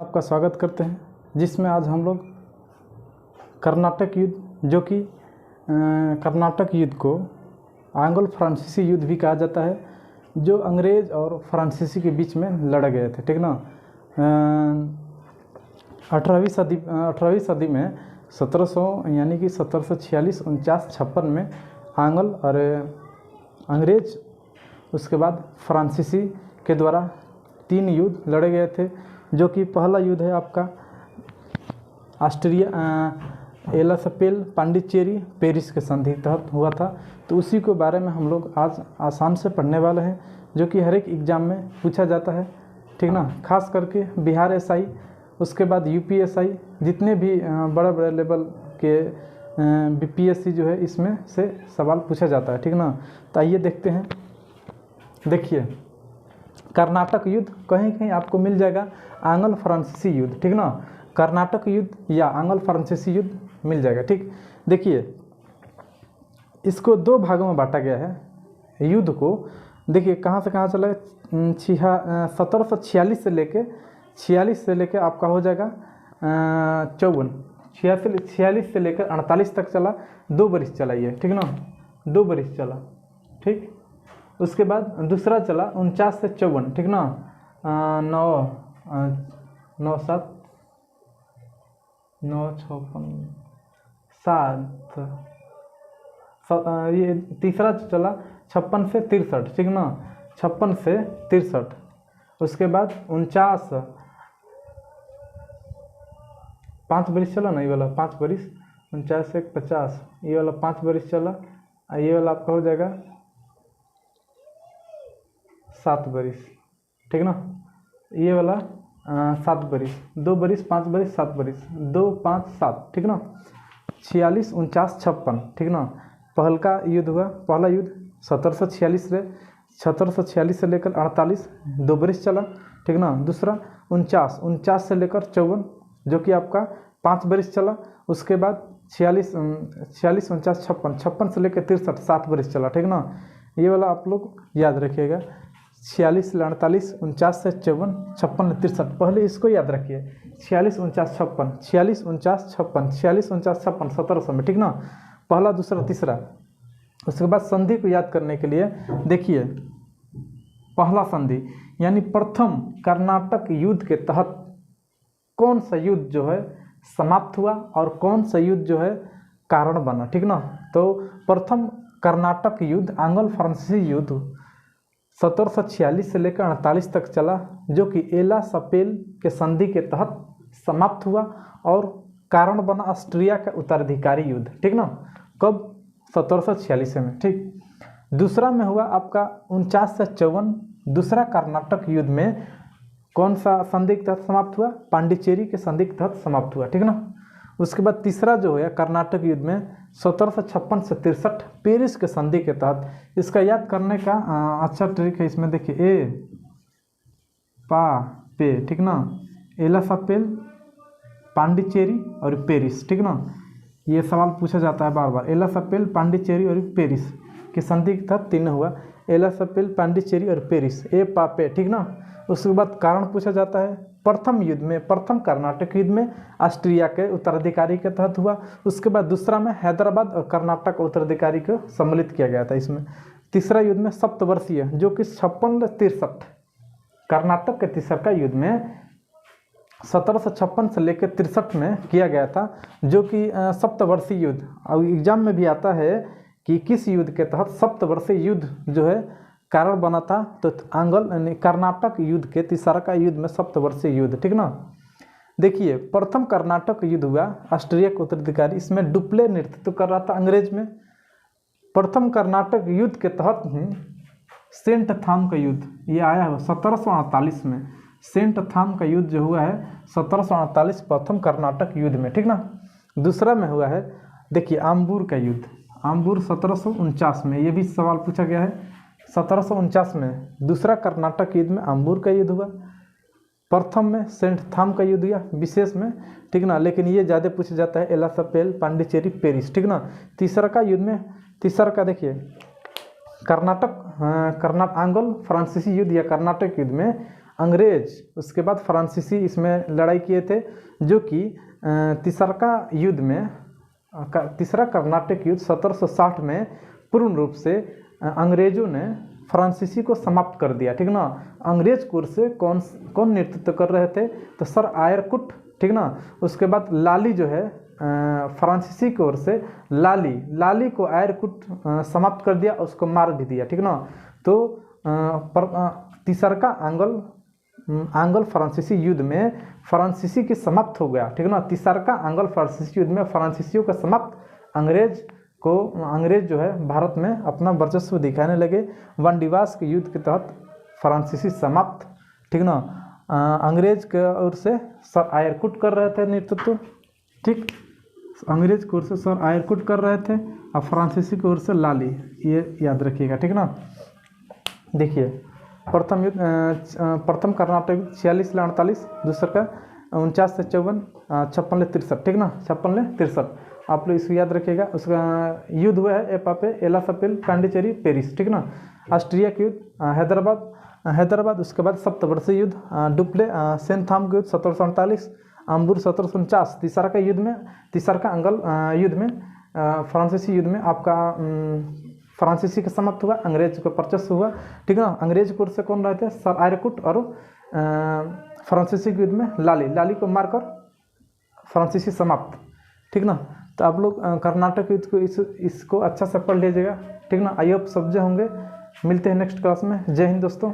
आपका स्वागत करते हैं, जिसमें आज हम लोग कर्नाटक युद्ध, जो कि कर्नाटक युद्ध को आंग्ल फ्रांसीसी युद्ध भी कहा जाता है, जो अंग्रेज़ और फ्रांसीसी के बीच में लड़े गए थे। ठीक ना। 18वीं सदी में 1700 यानी कि 1746, 49, 56 में आंग्ल और अंग्रेज़, उसके बाद फ्रांसीसी के द्वारा 3 युद्ध लड़े गए थे। जो कि पहला युद्ध है आपका ऑस्ट्रिया एला सपेल पांडिचेरी पेरिस के संधि तहत हुआ था। तो उसी के बारे में हम लोग आज आसान से पढ़ने वाले हैं, जो कि हर एक एग्ज़ाम में पूछा जाता है। ठीक ना। खास करके बिहार एसआई, उसके बाद यूपीएसआई, जितने भी बड़े बड़े लेवल के बीपीएससी जो है, इसमें से सवाल पूछा जाता है। ठीक ना। तो आइए देखते हैं। देखिए, कर्नाटक युद्ध कहीं कहीं आपको मिल जाएगा आंग्ल फ्रांसीसी युद्ध। ठीक ना। कर्नाटक युद्ध या आंग्ल फ्रांसीसी युद्ध मिल जाएगा। ठीक। देखिए, इसको 2 भागों में बांटा गया है युद्ध को। देखिए कहाँ से कहाँ चला है। 1746 से लेके आपका हो जाएगा 54, 46 से लेकर 48 तक चला। 2 बरिस चला ये। ठीक ना। 2 बरिस चला। ठीक। उसके बाद दूसरा चला 49 से 54। ठीक ना। 9 7 9 7 ये तीसरा चला 56 से 63। ठीक ना। 56 से 63। उसके बाद 49, 5 बरिस चला ना, ये वाला 5 बरिस। 49 से 50, ये वाला 5 बरिस चला। ये वाला आपका हो जाएगा 7 बरिस। ठीक ना। ये वाला 7 बरिस, 2 बरिस, 5 बरिस, 7 बरिस, 2 5 7। ठीक ना। 46, 49, 56। ठीक ना। पहला युद्ध हुआ, पहला युद्ध 1746 से लेकर 48, 2 बरिस चला। ठीक ना। दूसरा 49 से लेकर 54, जो कि आपका 5 बरिस चला। उसके बाद 46, 49, 56 से लेकर 63, 7 बरिस चला। ठीक ना। ये वाला आप लोग याद रखिएगा। 46 से 48, 49 से 54, 56 से 63। पहले इसको याद रखिए। 46, 49, 56, 46, 49, 56, 46, 49, 56, 1700 में। ठीक ना। पहला, दूसरा, तीसरा। उसके बाद संधि को याद करने के लिए देखिए, पहला संधि यानी प्रथम कर्नाटक युद्ध के तहत कौन सा युद्ध जो है समाप्त हुआ और कौन सा युद्ध जो है कारण बना। ठीक ना। तो प्रथम कर्नाटक युद्ध आंग्ल फ्रांसीसी युद्ध 1746 से लेकर 48 तक चला, जो कि एला सपेल के संधि के तहत समाप्त हुआ और कारण बना ऑस्ट्रिया का उत्तराधिकारी युद्ध। ठीक ना। कब? 1746 में। ठीक। दूसरा में हुआ आपका 49 से 54, दूसरा कर्नाटक युद्ध में कौन सा संधि के तहत समाप्त हुआ? पांडिचेरी के संधि के तहत समाप्त हुआ। ठीक ना। उसके बाद तीसरा जो है कर्नाटक युद्ध में 1756 से 63 पेरिस के संधि के तहत। इसका याद करने का अच्छा ट्रिक है इसमें। देखिए, ए पा पे। ठीक ना। एला सपेल, पांडिचेरी और पेरिस। ठीक ना। ये सवाल पूछा जाता है बार बार। एला सपेल, पांडिचेरी और पेरिस के संधि के तहत 3 हुआ। एला सपेल, पांडिचेरी और पेरिस, ए पा पे। ठीक ना। उसके बाद कारण पूछा जाता है। प्रथम युद्ध में, प्रथम कर्नाटक युद्ध में ऑस्ट्रिया के उत्तराधिकारी के तहत हुआ। उसके बाद दूसरा में हैदराबाद और कर्नाटक उत्तराधिकारी को सम्मिलित किया गया था इसमें। तीसरा युद्ध में सप्तवर्षीय, जो कि 56 से 63 कर्नाटक के तीसरा युद्ध में 1756 से लेकर 63 में किया गया था, जो कि सप्तवर्षीय युद्ध। और एग्जाम में भी आता है कि किस युद्ध के तहत सप्तवर्षीय युद्ध जो है कारण बना था। तो आंग्ल कर्नाटक युद्ध के तीसरा का युद्ध में सप्तवर्षीय युद्ध। ठीक ना। देखिए, प्रथम कर्नाटक युद्ध हुआ ऑस्ट्रिया के उत्तराधिकारी, इसमें डुप्ले नेतृत्व कर रहा था अंग्रेज में। प्रथम कर्नाटक युद्ध के तहत सेंट थाम का युद्ध ये आया है 1748 में। सेंट थाम का युद्ध जो हुआ है 1748 प्रथम कर्नाटक युद्ध में। ठीक ना। दूसरा में हुआ है, देखिए, आम्बूर का युद्ध। आम्बूर 1749 में, ये भी सवाल पूछा गया है। 1749 में दूसरा कर्नाटक युद्ध में आम्बूर का युद्ध हुआ। प्रथम में सेंट थाम का युद्ध हुआ विशेष में। ठीक ना। लेकिन ये ज़्यादा पूछा जाता है एला सपेल, पांडिचेरी, पेरिस। ठीक ना। तीसरा का युद्ध में, तीसरा का देखिए कर्नाटक आंग्ल फ्रांसीसी युद्ध या कर्नाटक युद्ध में अंग्रेज उसके बाद फ्रांसीसी इसमें लड़ाई किए थे, जो कि तीसरा युद्ध में तीसरा कर्नाटक युद्ध 1760 में पूर्ण रूप से अंग्रेजों ने फ्रांसीसी को समाप्त कर दिया, ठीक ना। अंग्रेज कोर से कौन नेतृत्व कर रहे थे, तो सर आयरकुट, ठीक ना। उसके बाद लाली जो है फ्रांसीसी की ओर से लाली को आयरकुट समाप्त कर दिया, उसको मार भी दिया, ठीक ना। तो तीसरा आंग्ल फ्रांसीसी युद्ध में फ्रांसीसी की समाप्त हो गया, ठीक ना। तीसरा आंग्ल फ्रांसीसी युद्ध में फ्रांसीसियों का समाप्त, अंग्रेज जो है भारत में अपना वर्चस्व दिखाने लगे। वानडिवास के युद्ध के तहत फ्रांसीसी समाप्त, ठीक ना। अंग्रेज के ओर से सर आयरकुट कर रहे थे नेतृत्व, ठीक। अंग्रेज की ओर से सर आयरकुट कर रहे थे और फ्रांसीसी की ओर से लाली, ये याद रखिएगा, ठीक ना। देखिए प्रथम कर्नाटक युद्ध 46 से 48, दूसरा का 49 से 54, 56 से 63, ठीक ना, 56 से 63 आप लोग इसको याद रखिएगा। उसका युद्ध हुआ है एपापे, एलासपेल, पांडिचेरी, पेरिस, ठीक ना। ऑस्ट्रिया के युद्ध हैदराबाद, उसके बाद सप्तवर्षीय युद्ध डुप्ले सेंथाम के युद्ध 1748, अम्बुर 1749। तीसरा आंग्ल युद्ध में फ्रांसीसी युद्ध में आपका फ्रांसीसी का समाप्त हुआ, अंग्रेज का वर्चस्व हुआ, ठीक ना। अंग्रेज कोर से कौन रहे थे, सर आयरकुट, और फ्रांसीसी के युद्ध में लाली को मारकर फ्रांसीसी समाप्त, ठीक ना। तो आप लोग कर्नाटक युद्ध को इसको अच्छा से पढ़ लीजिएगा, ठीक ना। आई होप समझे होंगे। मिलते हैं नेक्स्ट क्लास में। जय हिंद दोस्तों।